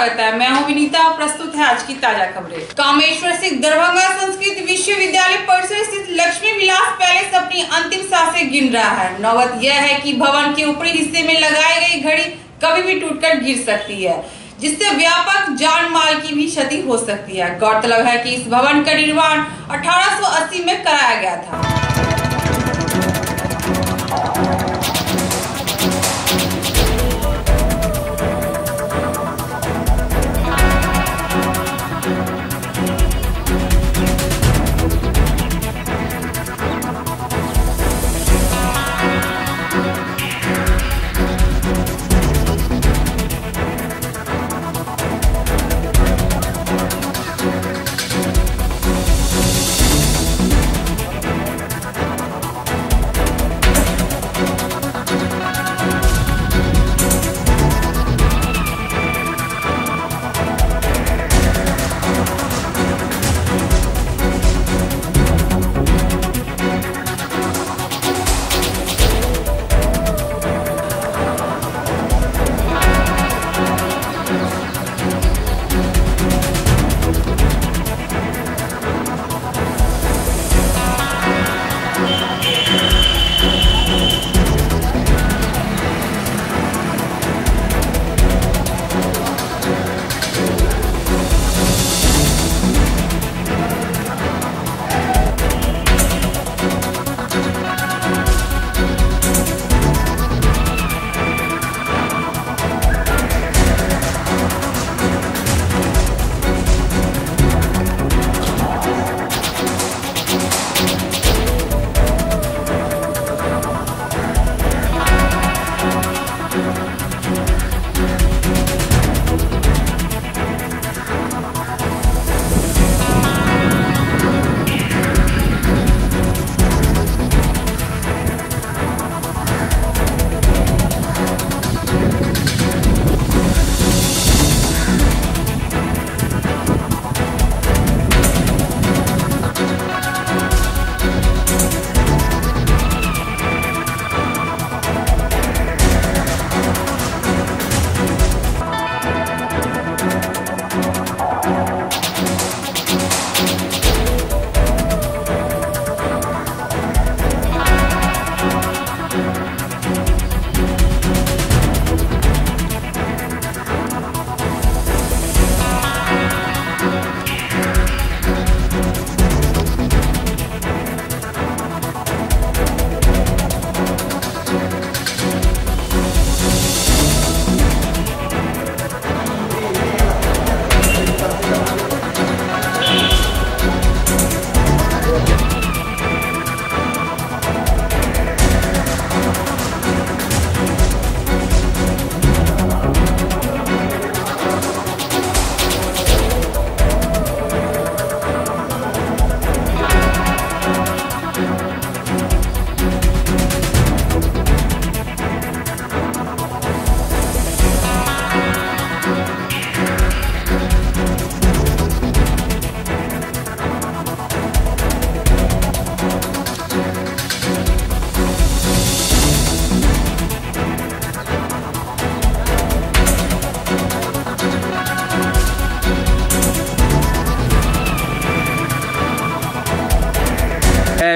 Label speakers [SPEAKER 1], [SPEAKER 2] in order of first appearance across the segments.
[SPEAKER 1] स्वागत है। मैं हूं विनीता। प्रस्तुत है आज की ताजा खबरें। कामेश्वर स्थित दरभंगा संस्कृत विश्वविद्यालय परिसर स्थित लक्ष्मी विलास पैलेस अपनी अंतिम सांसें गिन रहा है। नौबत यह है कि भवन के ऊपरी हिस्से में लगाई गई घड़ी कभी भी टूटकर गिर सकती है, जिससे व्यापक जान माल की भी क्षति हो सकती है। गौरतलब है कि इस भवन का निर्माण 1880 में कराया गया था।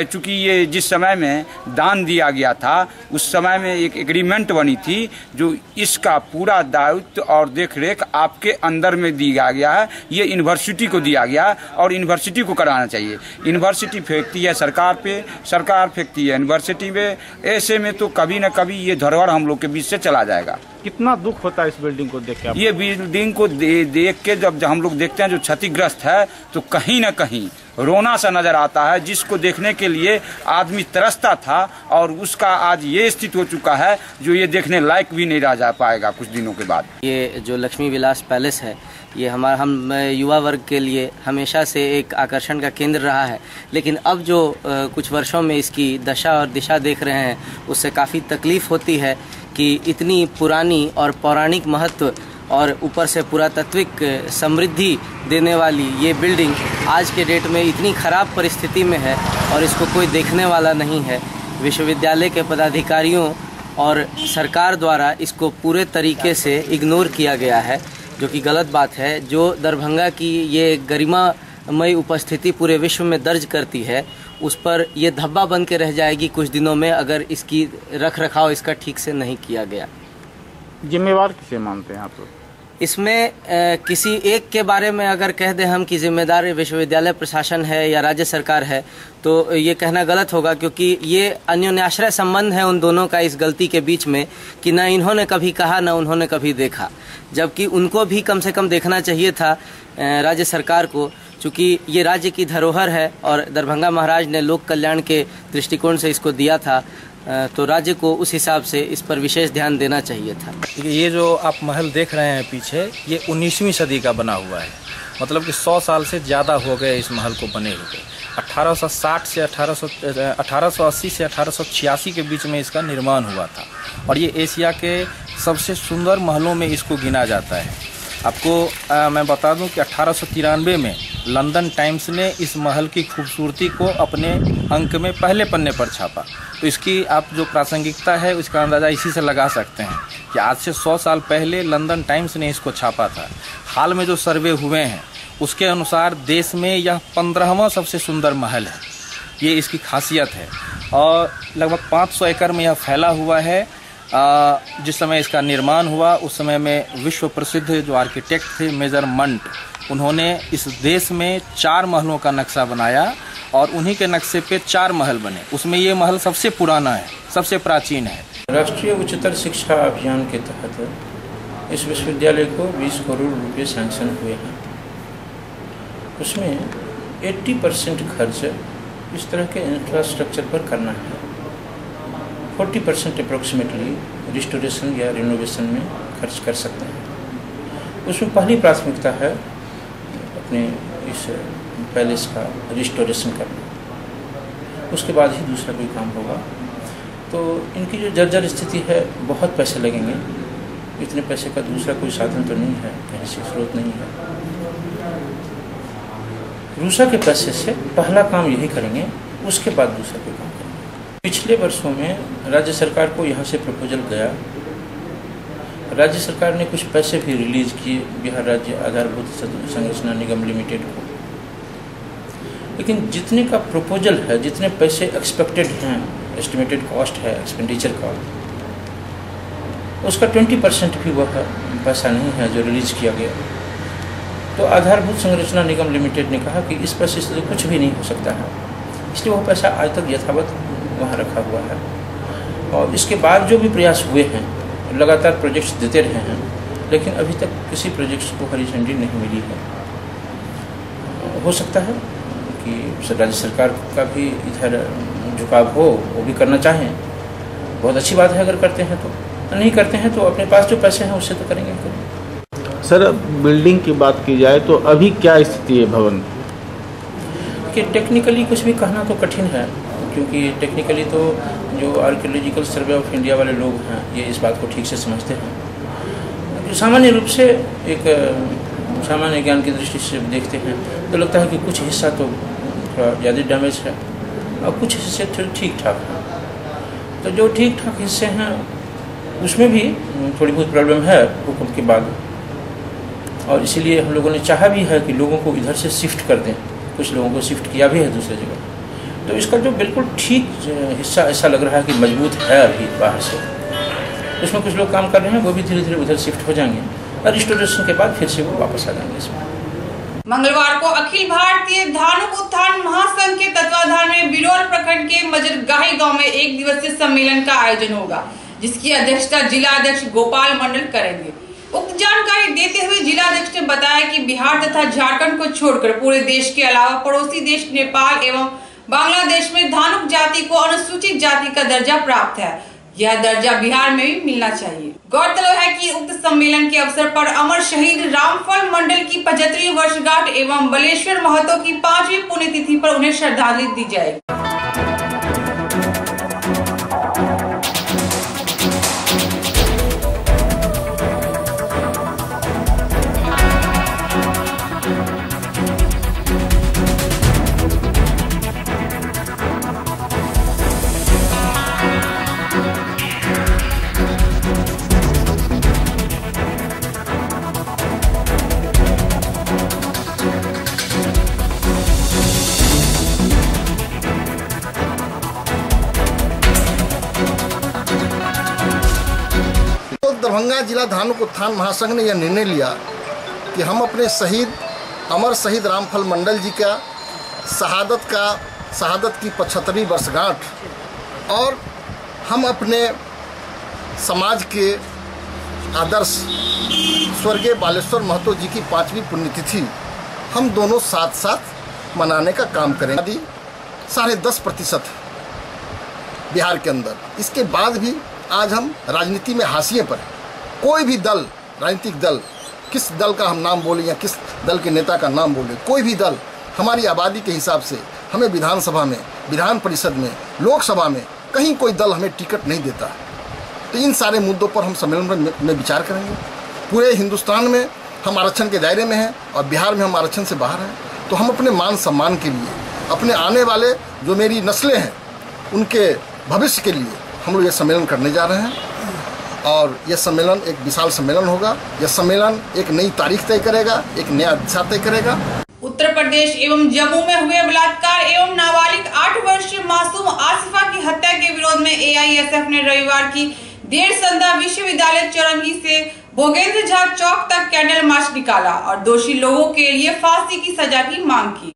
[SPEAKER 2] चूँकि ये जिस समय में दान दिया गया था उस समय में एक एग्रीमेंट बनी थी जो इसका पूरा दायित्व और देखरेख आपके अंदर में दिया गया है। ये यूनिवर्सिटी को दिया गया और यूनिवर्सिटी को कराना चाहिए। यूनिवर्सिटी फेंकती है सरकार पे, सरकार फेंकती है यूनिवर्सिटी पे। ऐसे में तो कभी न कभी ये धरोहर हम लोग के बीच से चला जाएगा।
[SPEAKER 3] कितना दुख होता है इस बिल्डिंग को देख के?
[SPEAKER 2] ये बिल्डिंग को देख के जब हम लोग देखते हैं जो क्षतिग्रस्त है तो कहीं न कहीं रोना सा नजर आता है, जिसको देखने के लिए आदमी तरसता था और उसका आज ये स्थिति हो चुका है जो ये देखने लायक भी नहीं रह जा पाएगा कुछ दिनों के बाद।
[SPEAKER 4] ये जो लक्ष्मी विलास पैलेस है ये हम युवा वर्ग के लिए हमेशा से एक आकर्षण का केंद्र रहा है, लेकिन अब जो कुछ वर्षों में इसकी दशा और दिशा देख रहे हैं उससे काफ़ी तकलीफ होती है कि इतनी पुरानी और पौराणिक महत्व और ऊपर से पुरातत्विक समृद्धि देने वाली ये बिल्डिंग आज के डेट में इतनी ख़राब परिस्थिति में है और इसको कोई देखने वाला नहीं है। विश्वविद्यालय के पदाधिकारियों और सरकार द्वारा इसको पूरे तरीके से इग्नोर किया गया है। जो कि गलत बात है। जो दरभंगा की ये गरिमामयी उपस्थिति पूरे विश्व में दर्ज करती है, उस पर ये धब्बा बन के रह जाएगी कुछ दिनों में, अगर इसकी रख रखाव इसका ठीक से नहीं किया गया।
[SPEAKER 3] जिम्मेवार किसे मानते हैं आप?
[SPEAKER 4] इसमें किसी एक के बारे में अगर कह दें हम कि जिम्मेदार विश्वविद्यालय प्रशासन है या राज्य सरकार है, तो ये कहना गलत होगा, क्योंकि ये अन्योन्याश्रय संबंध है उन दोनों का इस गलती के बीच में कि न इन्होंने कभी कहा न उन्होंने कभी देखा, जबकि उनको भी कम से कम देखना चाहिए था राज्य सरकार को, चूँकि ये राज्य की धरोहर है और दरभंगा महाराज ने लोक कल्याण के दृष्टिकोण से इसको दिया था, तो राज्य को उस हिसाब से इस पर विशेष ध्यान देना चाहिए था।
[SPEAKER 5] ये जो आप महल देख रहे हैं पीछे, ये 19वीं सदी का बना हुआ है, मतलब कि 100 साल से ज़्यादा हो गए इस महल को बने हुए। 1880 से 1886 के बीच में इसका निर्माण हुआ था और ये एशिया के सबसे सुंदर महलों में इसको गिना जाता है। आपको मैं बता दूं कि 1893 में लंदन टाइम्स ने इस महल की खूबसूरती को अपने अंक में पहले पन्ने पर छापा। तो इसकी आप जो प्रासंगिकता है उसका अंदाज़ा इसी से लगा सकते हैं कि आज से 100 साल पहले लंदन टाइम्स ने इसको छापा था। हाल में जो सर्वे हुए हैं उसके अनुसार देश में यह 15वां सबसे सुंदर महल है। ये इसकी खासियत है और लगभग 500 एकड़ में यह फैला हुआ है। जिस समय इसका निर्माण हुआ उस समय में विश्व प्रसिद्ध जो आर्किटेक्ट थे मेजर मंट, उन्होंने इस देश में 4 महलों का नक्शा बनाया और उन्हीं के नक्शे पे 4 महल बने। उसमें ये महल सबसे पुराना है, सबसे प्राचीन है।
[SPEAKER 6] राष्ट्रीय उच्चतर शिक्षा अभियान के तहत इस विश्वविद्यालय को 20 करोड़ रुपए सैंक्शन हुए हैं। उसमें 80% खर्च इस तरह के इंफ्रास्ट्रक्चर पर करना है, 40% अप्रोक्सीमेटली रिस्टोरेशन या रिनोवेशन में खर्च कर सकते हैं। उसमें पहली प्राथमिकता है अपने इस पैलेस का रिस्टोरेशन करना, उसके बाद ही दूसरा कोई काम होगा। तो इनकी जो जर्जर स्थिति है, बहुत पैसे लगेंगे। इतने पैसे का दूसरा कोई साधन तो नहीं है, कहीं से स्रोत नहीं है। रूसा के पैसे से पहला काम यही करेंगे, उसके बाद दूसरा कोई काम करेंगे। पिछले वर्षों में राज्य सरकार को यहाँ से प्रपोजल गया, राज्य सरकार ने कुछ पैसे भी रिलीज किए बिहार राज्य आधारभूत संरचना निगम लिमिटेड को, लेकिन जितने का प्रपोजल है, जितने पैसे एक्सपेक्टेड हैं, एस्टिमेटेड कॉस्ट है एक्सपेंडिचर का, उसका 20% भी वह पैसा नहीं है जो रिलीज किया गया। तो आधारभूत संरचना निगम लिमिटेड ने कहा कि इस पैसे से कुछ भी नहीं हो सकता है, इसलिए वह पैसा आज तक यथावत वहाँ रखा हुआ है। और इसके बाद जो भी प्रयास हुए हैं, लगातार प्रोजेक्ट्स देते रहे हैं, लेकिन अभी तक किसी प्रोजेक्ट्स को हरी झंडी नहीं मिली है। हो सकता है कि राज्य सरकार का भी इधर झुकाव हो, वो भी करना चाहें, बहुत अच्छी बात है अगर करते हैं तो। नहीं करते हैं तो अपने पास जो पैसे हैं उससे तो करेंगे।
[SPEAKER 3] सर, बिल्डिंग की बात की जाए तो अभी क्या स्थिति है भवन
[SPEAKER 6] कि टेक्निकली कुछ भी कहना तो कठिन है, क्योंकि टेक्निकली तो जो आर्कियोलॉजिकल सर्वे ऑफ इंडिया वाले लोग हैं ये इस बात को ठीक से समझते हैं। जो सामान्य रूप से एक सामान्य ज्ञान की दृष्टि से देखते हैं तो लगता है कि कुछ हिस्सा तो थोड़ा ज़्यादा डैमेज है और कुछ हिस्से थोड़े ठीक ठाक हैं। तो जो ठीक ठाक हिस्से हैं उसमें भी थोड़ी बहुत प्रॉब्लम है भूकंप के बाद, और इसीलिए हम लोगों ने चाहा भी है कि लोगों को इधर से शिफ्ट कर दें। कुछ लोगों को शिफ्ट किया भी है दूसरी जगह। तो इसका जो बिल्कुल ठीक हिस्सा ऐसा लग रहा है कि मजबूत है अभी बाहर से, उसमें कुछ लोग काम कर रहे हैं, वो भी धीरे धीरे उधर शिफ्ट हो जाएंगे और रिस्टोरेशन के बाद फिर से वो वापस आ जाएंगे इसमें।
[SPEAKER 1] मंगलवार को अखिल भारतीय धानुक उत्थान महासंघ के तत्वाधान में बिरौल प्रखंड के मजरगाही गांव में 1 दिवसीय सम्मेलन का आयोजन होगा, जिसकी अध्यक्षता जिला अध्यक्ष गोपाल मंडल करेंगे। उक्त जानकारी देते हुए जिलाध्यक्ष ने बताया कि बिहार तथा झारखंड को छोड़कर पूरे देश के अलावा पड़ोसी देश नेपाल एवं बांग्लादेश में धानुक जाति को अनुसूचित जाति का दर्जा प्राप्त है। यह दर्जा बिहार में भी मिलना चाहिए। गौरतलब है कि उक्त सम्मेलन के अवसर पर अमर शहीद रामफल मंडल की 75वीं वर्षगांठ एवं बलेश्वर महतो की 5वीं पुण्यतिथि पर उन्हें श्रद्धांजलि दी जाएगी।
[SPEAKER 7] दरभंगा जिला धार्मिक उत्थान महासंघ ने यह निर्णय लिया कि हम अपने शहीद अमर शहीद रामफल मंडल जी का शहादत की 75वीं वर्षगांठ और हम अपने समाज के आदर्श स्वर्गीय बालेश्वर महतो जी की 5वीं पुण्यतिथि हम दोनों साथ साथ मनाने का काम करेंगे। 10.5% बिहार के अंदर। इसके बाद भी आज हम राजनीति में हाशिए पर, कोई भी दल, राजनीतिक दल, किस दल का हम नाम बोले या किस दल के नेता का नाम बोले, कोई भी दल हमारी आबादी के हिसाब से हमें विधानसभा में, विधान परिषद में, लोकसभा में कहीं कोई दल हमें टिकट नहीं देता। तो इन सारे मुद्दों पर हम सम्मेलन में विचार करेंगे। पूरे हिंदुस्तान में हम आरक्षण के दायरे में हैं और बिहार में हम आरक्षण से बाहर हैं। तो हम अपने मान सम्मान के लिए, अपने आने वाले जो मेरी नस्लें हैं उनके भविष्य के लिए हम लोग ये सम्मेलन करने जा रहे हैं और यह सम्मेलन एक विशाल सम्मेलन होगा। यह सम्मेलन एक नई तारीख तय करेगा, एक नया दिशा तय करेगा।
[SPEAKER 1] उत्तर प्रदेश एवं जम्मू में हुए बलात्कार एवं नाबालिग 8 वर्षीय मासूम आसिफा की हत्या के विरोध में एआईएसएफ ने रविवार की देर संध्या विश्वविद्यालय चौरंगी से भोगेंद्र झा चौक तक कैंडल मार्च निकाला और दोषी लोगों के लिए फांसी की सजा की मांग की।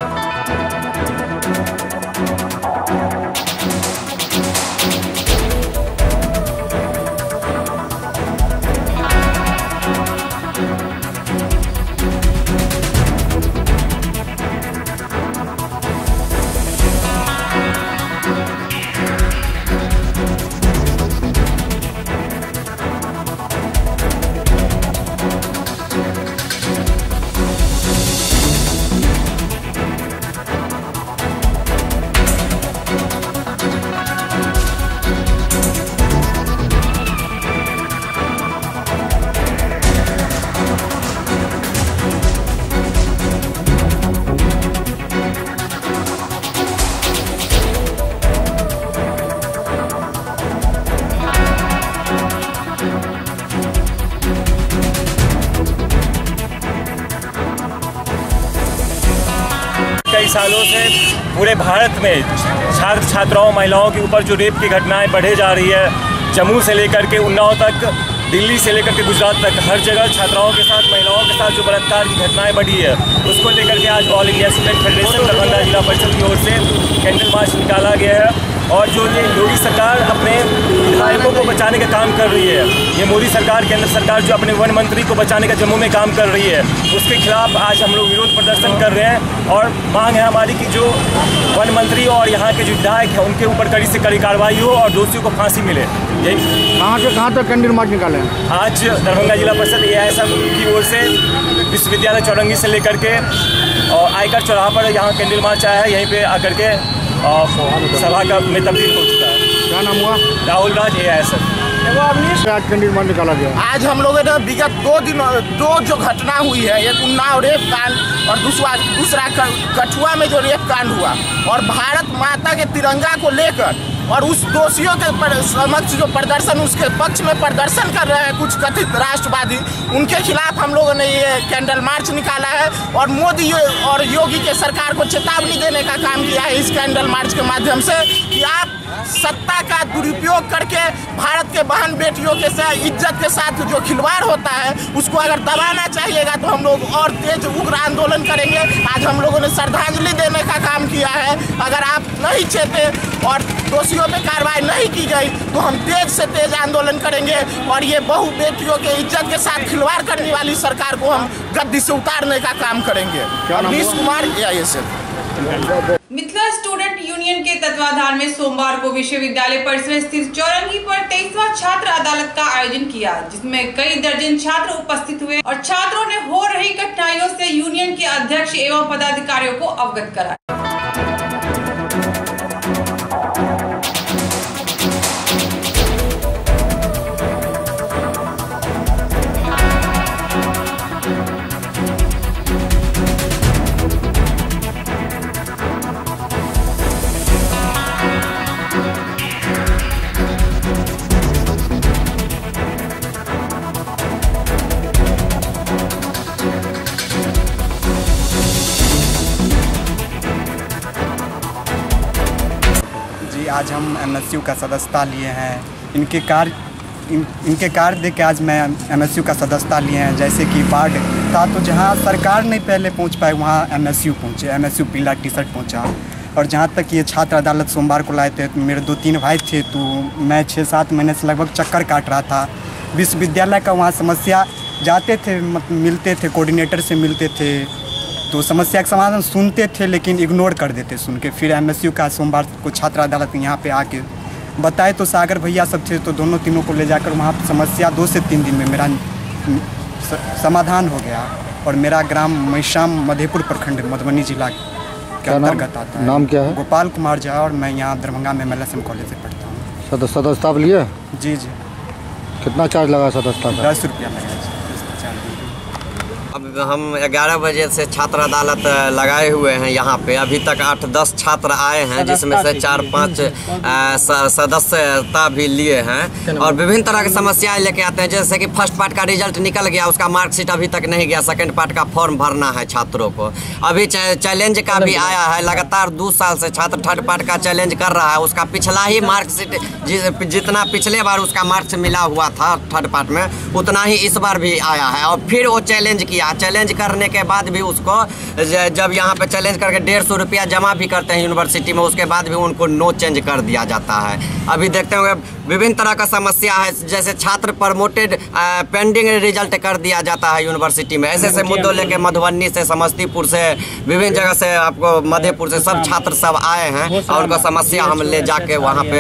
[SPEAKER 8] कई सालों से पूरे भारत में छात्र छात्राओं महिलाओं के ऊपर जो रेप की घटनाएं बढ़े जा रही है, जम्मू से लेकर के उन्नाव तक, दिल्ली से लेकर के गुजरात तक, हर जगह छात्राओं के साथ, महिलाओं के साथ जो बलात्कार की घटनाएं बढ़ी है, उसको लेकर के आज all India student federation Darbhanga जिला परिषद की ओर से कैंडल मार्च निकाला गया है। और जो ये योगी सरकार अपने विधायकों को बचाने का काम कर रही है, ये मोदी सरकार, केंद्र सरकार जो अपने वन मंत्री को बचाने का जम्मू में काम कर रही है, उसके खिलाफ आज हम लोग विरोध प्रदर्शन कर रहे हैं। और मांग है हमारी कि जो वन मंत्री और यहाँ के जो विधायक हैं उनके ऊपर कड़ी से कड़ी कार्रवाई हो और दोषियों को फांसी मिले। यही
[SPEAKER 9] कहाँ से कहाँ तक कैंडल मार्च निकाले हैं?
[SPEAKER 8] आज दरभंगा जिला परिषद एआईएसएफ की ओर से विश्वविद्यालय चौरंगी से लेकर के और आयकर चौराहा पर यहाँ कैंडल मार्च आया है, यहीं पे आकर के सभा का में तब्दील हो चुका है।
[SPEAKER 9] क्या नाम हुआ?
[SPEAKER 8] राहुल राज एआईएसएफ।
[SPEAKER 9] आज कैंडल मार्च निकाला गया।
[SPEAKER 10] आज हम लोगों ने विगत 2 दिनों जो घटना हुई है, एक उन्नाव रेप कांड और दूसरा कठुआ में जो रेप कांड हुआ, और भारत माता के तिरंगा को लेकर और उस दोषियों के समक्ष जो प्रदर्शन, उसके पक्ष में प्रदर्शन कर रहे हैं कुछ कथित राष्ट्रवादी, उनके खिलाफ हम लोगों ने ये कैंडल मार्च निकाला है और मोदी और योगी के सरकार को चेतावनी देने का काम किया है इस कैंडल मार्च के माध्यम से कि आप सत्ता का दुरुपयोग करके भारत के बहन बेटियों के साथ, इज्जत के साथ जो खिलवाड़ होता है, उसको अगर दबाना चाहिएगा तो हम लोग और तेज उग्र आंदोलन करेंगे। आज हम लोगों ने श्रद्धांजलि देने का काम किया है। अगर आप नहीं चाहते और दोषियों पे कार्रवाई नहीं की गई तो हम तेज से तेज आंदोलन करेंगे और ये बहु बेटियों के इज्जत के साथ खिलवाड़ करने वाली सरकार को हम गद्दी से उतारने का काम करेंगे। नीश Kumar AISF.
[SPEAKER 1] Mithila student union के तत्वाधान में सोमवार को विश्वविद्यालय परिसर स्थित चौरंगी पर 23वां छात्र अदालत का आयोजन किया, जिसमें कई दर्जन छात्र उपस्थित हुए और छात्रों ने हो रही कठिनाइयों से यूनियन के अध्यक्ष एवं पदाधिकारियों को अवगत कराया।
[SPEAKER 11] आज हम एनएसयू का सदस्यता लिए हैं। इनके कार्य इनके कार्य देख के आज मैं MSU का सदस्यता लिए हैं। जैसे कि वार्ड था तो जहाँ सरकार नहीं पहले पहुँच पाए वहाँ MSU पहुँचे, MSU पीला टी-शर्ट पहुँचा। और जहाँ तक ये छात्र अदालत सोमवार को लाए थे, मेरे 2-3 भाई थे, तो मैं 6-7 महीने से लगभग चक्कर काट रहा था। विश्वविद्यालय का वहाँ समस्या जाते थे, मिलते थे, कोऑर्डिनेटर से मिलते थे, तो समस्या का समाधान सुनते थे लेकिन इग्नोर कर देते सुन के। फिर MSU का सोमवार को छात्र अदालत यहाँ पे आके बताए तो सागर भैया सब थे, तो दोनों तीनों को ले जाकर वहाँ समस्या 2 से 3 दिन में मेरा समाधान हो गया। और मेरा ग्राम मैशाम मधेपुर प्रखंड मधुबनी जिला के अंतर्गत आता है।
[SPEAKER 9] नाम क्या है?
[SPEAKER 11] गोपाल कुमार झा। और मैं यहाँ दरभंगा में MLSM कॉलेज से पढ़ता हूँ।
[SPEAKER 9] सदस्यता लिए?
[SPEAKER 11] जी।
[SPEAKER 9] कितना चार्ज लगा सदस्यता का?
[SPEAKER 11] 10 रुपया लगा।
[SPEAKER 12] अब हम 11 बजे से छात्र अदालत लगाए हुए हैं यहाँ पे। अभी तक 8-10 छात्र आए हैं, जिसमें से 4-5 सदस्यता भी लिए हैं और विभिन्न तरह की समस्याएं लेके आते हैं। जैसे कि फर्स्ट पार्ट का रिजल्ट निकल गया, उसका मार्कशीट अभी तक नहीं गया। सेकंड पार्ट का फॉर्म भरना है छात्रों को। अभी चैलेंज का भी आया है। लगातार 2 साल से छात्र थर्ड पार्ट का चैलेंज कर रहा है। उसका पिछला ही मार्कशीट जितना पिछले बार उसका मार्क्स मिला हुआ था थर्ड पार्ट में, उतना ही इस बार भी आया है। और फिर वो चैलेंज किया। चैलेंज करने के बाद भी उसको जब यहाँ पे चैलेंज करके 150 रुपया जमा भी करते हैं यूनिवर्सिटी में, उसके बाद भी उनको नो चेंज कर दिया जाता है। अभी देखते होंगे विभिन्न तरह का समस्या है। जैसे छात्र प्रमोटेड पेंडिंग रिजल्ट कर दिया जाता है यूनिवर्सिटी में। ऐसे मुद्दों लेके मधुबनी से, समस्तीपुर से, विभिन्न जगह से, आपको मधेपुर से सब छात्र सब आए हैं और उनका समस्या हम ले जाके वहाँ पे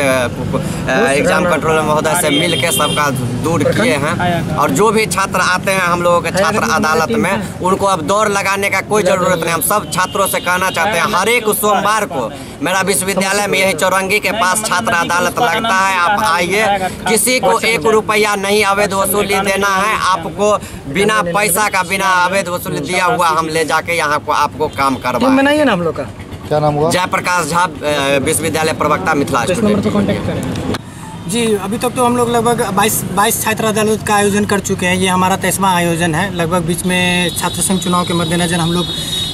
[SPEAKER 12] एग्जाम कंट्रोलर महोदय से मिल के सबका दूर किए हैं। और जो भी छात्र आते हैं हम लोगों के छात्र अदालत में, उनको अब दौड़ लगाने का कोई ज़रूरत नहीं। हम सब छात्रों से कहना चाहते हैं, हर एक सोमवार को मेरा विश्वविद्यालय में यही चौरंगी के पास छात्र अदालत लगता है। आप आइए, किसी को 1 रुपया नहीं अवैध वसूली देना है। आपको बिना पैसा का, बिना अवैध वसूली दिया हुआ हम ले जाके यहाँ को आपको काम करवाएंगे।
[SPEAKER 9] नाम लोग का क्या नाम हुआ?
[SPEAKER 12] जयप्रकाश झा, विश्वविद्यालय प्रवक्ता, मिथिला स्टूडेंट।
[SPEAKER 13] जी, अभी तक तो हम लोग लगभग 22 छात्र अदालत का आयोजन कर चुके हैं। ये हमारा 23वां आयोजन है। लगभग बीच में छात्र संघ चुनाव के मद्देनजर हम लोग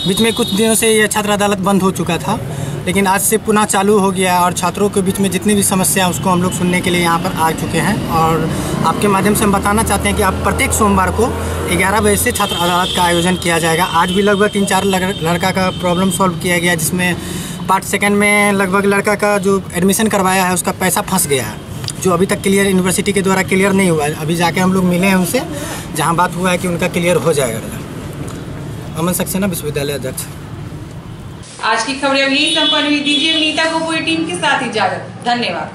[SPEAKER 13] बीच में कुछ दिनों से ये छात्र अदालत बंद हो चुका था, लेकिन आज से पुनः चालू हो गया और छात्रों के बीच में जितनी भी समस्या है उसको हम लोग सुनने के लिए यहाँ पर आ चुके हैं। और आपके माध्यम से हम बताना चाहते हैं कि आप प्रत्येक सोमवार को 11 बजे से छात्र अदालत का आयोजन किया जाएगा। आज भी लगभग 3-4 लड़का का प्रॉब्लम सॉल्व किया गया, जिसमें पार्ट सेकेंड में लगभग लड़का का जो एडमिशन करवाया है उसका पैसा फंस गया है, जो अभी तक क्लियर यूनिवर्सिटी के द्वारा क्लियर नहीं हुआ है। अभी जाके हम लोग मिले हैं उनसे, जहां बात हुआ है कि उनका क्लियर हो जाएगा। अमन सक्सेना, विश्वविद्यालय अध्यक्ष।
[SPEAKER 1] आज की खबरें अब यही संपन्न हुई। दीजिए नीता को पूरी टीम के साथ इजाजत। धन्यवाद।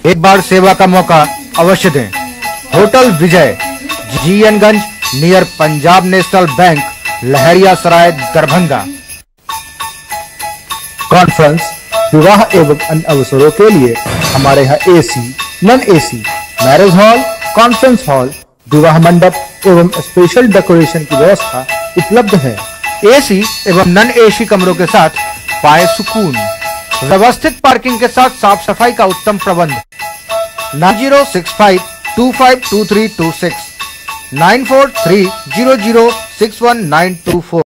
[SPEAKER 14] एक बार सेवा का मौका अवश्य दें। होटल विजय, GN-गंज, नियर पंजाब नेशनल बैंक, लहरिया सराय, दरभंगा। कॉन्फ्रेंस, विवाह एवं अन्य अवसरों के लिए हमारे यहाँ AC, non AC, marriage hall, conference hall, विवाह मंडप एवं स्पेशल डेकोरेशन की व्यवस्था उपलब्ध है। AC एवं नॉन AC कमरों के साथ पाए सुकून। व्यवस्थित पार्किंग के साथ साफ सफाई का उत्तम प्रबंध। 9065252326 9430061924।